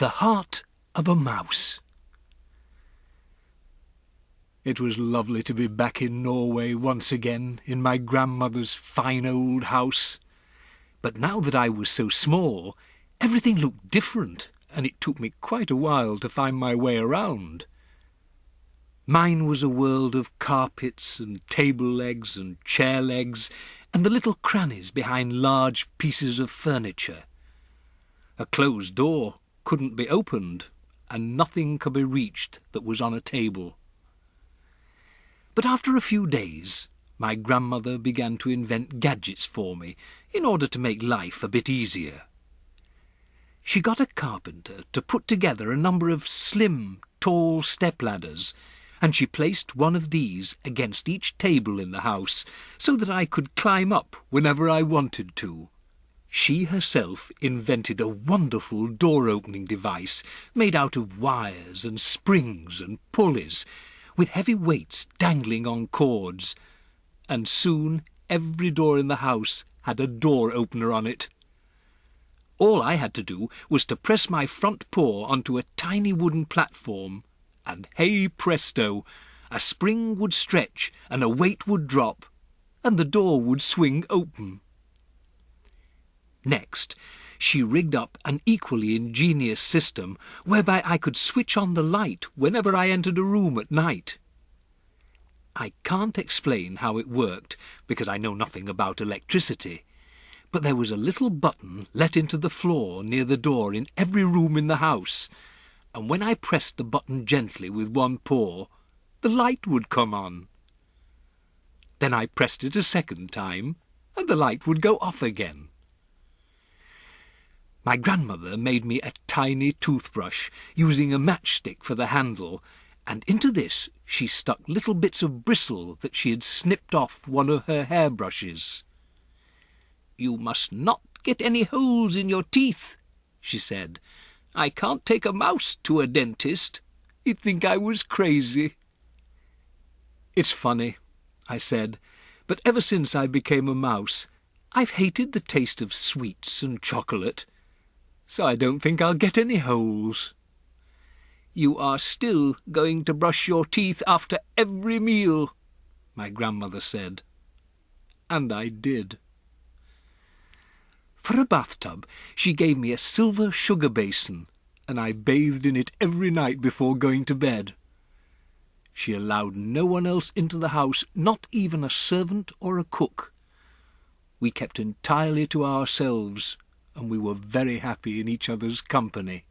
The heart of a mouse. It was lovely to be back in Norway once again, in my grandmother's fine old house. But now that I was so small, everything looked different, and it took me quite a while to find my way around. Mine was a world of carpets and table legs and chair legs, and the little crannies behind large pieces of furniture. A closed door couldn't be opened, and nothing could be reached that was on a table. But after a few days, my grandmother began to invent gadgets for me in order to make life a bit easier. She got a carpenter to put together a number of slim, tall stepladders, and she placed one of these against each table in the house so that I could climb up whenever I wanted to. She herself invented a wonderful door-opening device made out of wires and springs and pulleys, with heavy weights dangling on cords, and soon every door in the house had a door-opener on it. All I had to do was to press my front paw onto a tiny wooden platform, and hey presto, a spring would stretch and a weight would drop, and the door would swing open. Next, she rigged up an equally ingenious system whereby I could switch on the light whenever I entered a room at night. I can't explain how it worked, because I know nothing about electricity, but there was a little button let into the floor near the door in every room in the house, and when I pressed the button gently with one paw, the light would come on. Then I pressed it a second time, and the light would go off again. My grandmother made me a tiny toothbrush, using a matchstick for the handle, and into this she stuck little bits of bristle that she had snipped off one of her hairbrushes. "You must not get any holes in your teeth," she said. "I can't take a mouse to a dentist. He'd think I was crazy." "It's funny," I said, "but ever since I became a mouse, I've hated the taste of sweets and chocolate. So I don't think I'll get any holes." "You are still going to brush your teeth after every meal," my grandmother said. And I did. For a bathtub, she gave me a silver sugar basin, and I bathed in it every night before going to bed. She allowed no one else into the house, not even a servant or a cook. We kept entirely to ourselves, and we were very happy in each other's company.